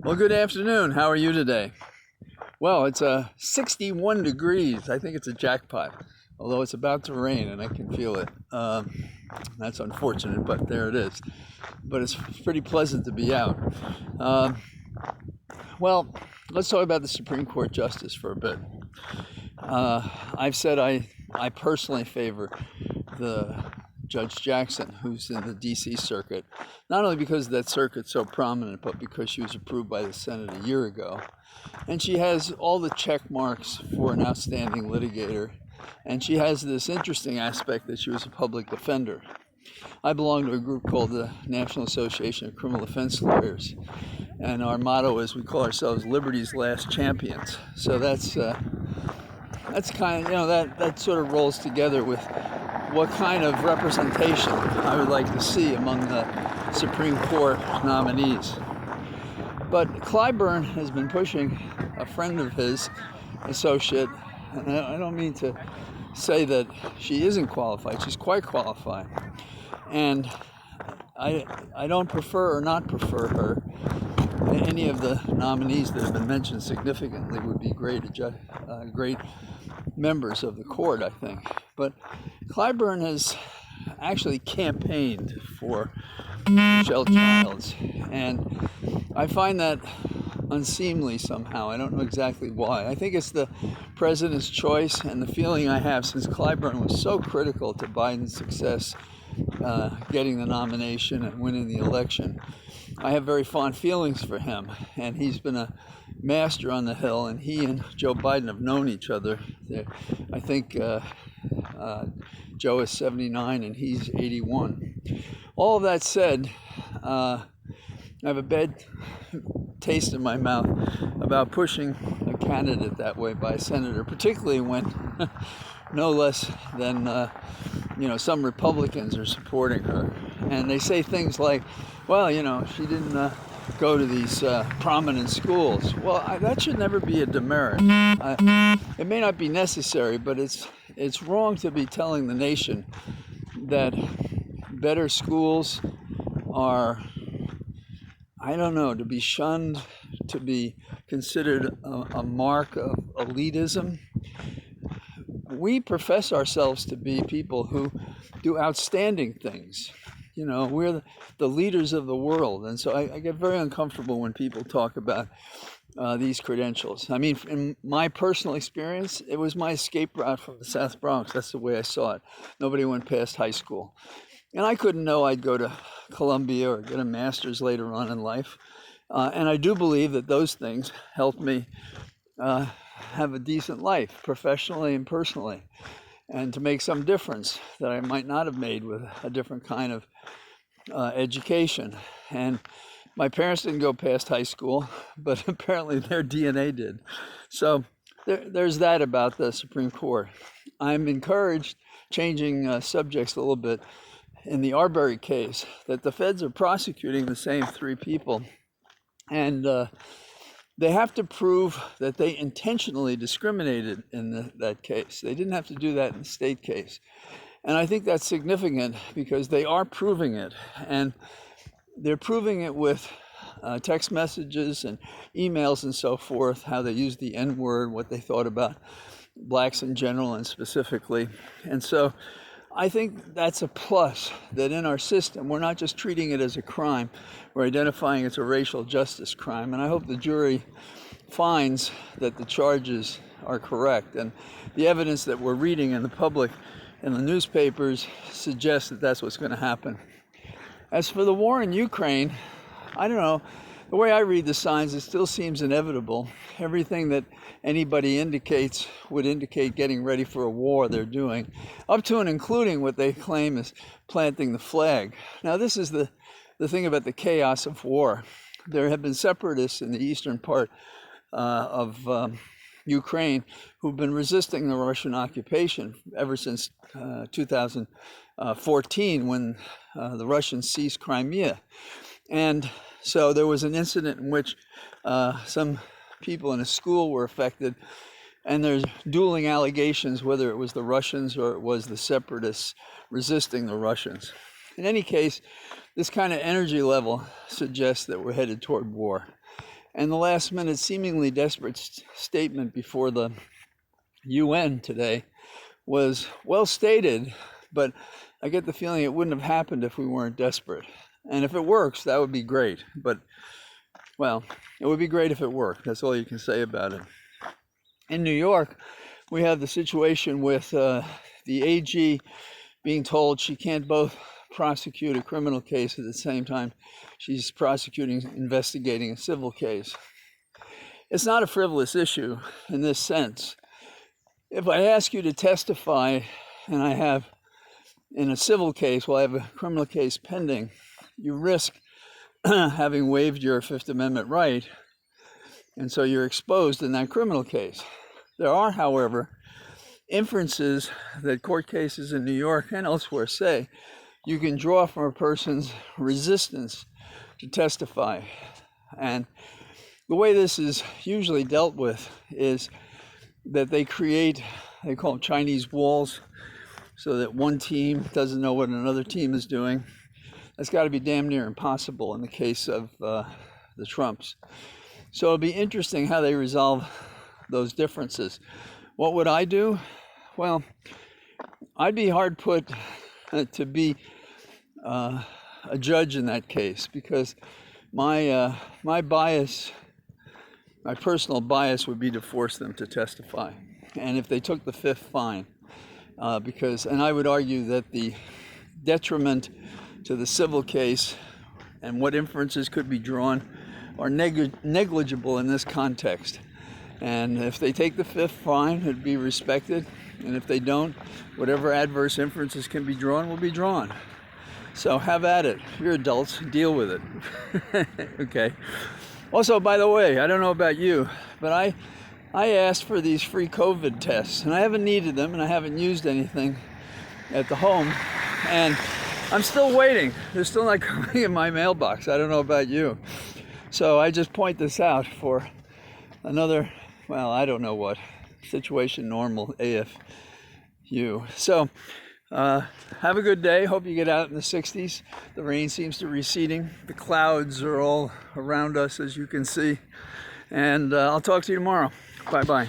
Well, good afternoon. How are you today? Well, it's 61 degrees. I think it's a jackpot, although it's about to rain and I can feel it. That's unfortunate, but there it is. But it's pretty pleasant to be out. Um, well, let's talk about the Supreme Court justice for a bit. I've said I personally favor the Judge Jackson, who's in the D.C. circuit, not only because that circuit's so prominent, but because she was approved by the Senate a year ago. And she has all the check marks for an outstanding litigator. And she has this interesting aspect that she was a public defender. I belong to a group called the National Association of Criminal Defense Lawyers. And our motto is we call ourselves Liberty's Last Champions. So that's kind of, that sort of rolls together with what kind of representation I would like to see among the Supreme Court nominees. But Clyburn has been pushing a friend of his, associate, and I don't mean to say that she isn't qualified, she's quite qualified. And I don't prefer or not prefer her. Any of the nominees that have been mentioned significantly would be great members of the court, I think. But Clyburn has actually campaigned for Michelle Childs, and I find that unseemly somehow. I don't know exactly why. I think it's the president's choice, and the feeling I have since Clyburn was so critical to Biden's success getting the nomination and winning the election. I have very fond feelings for him, and he's been a master on the Hill, and he and Joe Biden have known each other. I think Joe is 79 and he's 81. All of that said, I have a bad taste in my mouth about pushing a candidate that way by a senator, particularly when no less than some Republicans are supporting her, and they say things like, well, she didn't go to these prominent schools. Well, that should never be a demerit. It may not be necessary, but it's wrong to be telling the nation that better schools are, I don't know, to be shunned, to be considered a mark of elitism. We profess ourselves to be people who do outstanding things. We're the leaders of the world. And so I get very uncomfortable when people talk about these credentials. I mean, in my personal experience, it was my escape route from the South Bronx. That's the way I saw it. Nobody went past high school. And I couldn't know I'd go to Columbia or get a master's later on in life. And I do believe that those things helped me have a decent life, professionally and personally, and to make some difference that I might not have made with a different kind of education. And my parents didn't go past high school, but apparently their DNA did. So there's that about the Supreme Court. I'm encouraged, changing subjects a little bit, in the Arbery case, that the feds are prosecuting the same three people. And they have to prove that they intentionally discriminated in that case. They didn't have to do that in the state case. And I think that's significant because they are proving it. And they're proving it with text messages and emails and so forth, how they used the N-word, what they thought about blacks in general and specifically. And so I think that's a plus, that in our system, we're not just treating it as a crime, we're identifying it as a racial justice crime. And I hope the jury finds that the charges are correct. And the evidence that we're reading in the public, in the newspapers, suggests that that's what's going to happen. As for the war in Ukraine, I don't know. The way I read the signs, it still seems inevitable. Everything that anybody indicates would indicate getting ready for a war they're doing, up to and including what they claim is planting the flag. Now, this is the thing about the chaos of war. There have been separatists in the eastern part of Ukraine who've been resisting the Russian occupation ever since 2014, when the Russians seized Crimea. And so there was an incident in which some people in a school were affected, and there's dueling allegations whether it was the Russians or it was the separatists resisting the Russians. In any case, this kind of energy level suggests that we're headed toward war. And the last minute, seemingly desperate statement before the UN today was well stated, but I get the feeling it wouldn't have happened if we weren't desperate. And if it works, that would be great. But, well, it would be great if it worked. That's all you can say about it. In New York, we have the situation with the AG being told she can't both prosecute a criminal case at the same time she's investigating a civil case. It's not a frivolous issue in this sense. If I ask you to testify, and I have in a civil case while I have a criminal case pending, you risk having waived your Fifth Amendment right, and so you're exposed in that criminal case. There are, however, inferences that court cases in New York and elsewhere say you can draw from a person's resistance to testify. And the way this is usually dealt with is that they call them Chinese walls, so that one team doesn't know what another team is doing. That's got to be damn near impossible in the case of the Trumps. So it'll be interesting how they resolve those differences. What would I do? Well, I'd be hard put to be a judge in that case, because my bias, my personal bias would be to force them to testify. And if they took the fifth, fine. And I would argue that the detriment to the civil case and what inferences could be drawn are negligible in this context. And if they take the fifth, fine, it'd be respected. And if they don't, whatever adverse inferences can be drawn will be drawn. So have at it. You're adults, deal with it. Okay. Also, by the way, I don't know about you, but I asked for these free COVID tests, and I haven't needed them, and I haven't used anything at the home. And I'm still waiting. They're still not coming in my mailbox. I don't know about you. So I just point this out for another, well, I don't know what, situation normal AFU. So have a good day. Hope you get out in the 60s. The rain seems to be receding. The clouds are all around us, as you can see. And I'll talk to you tomorrow. Bye-bye.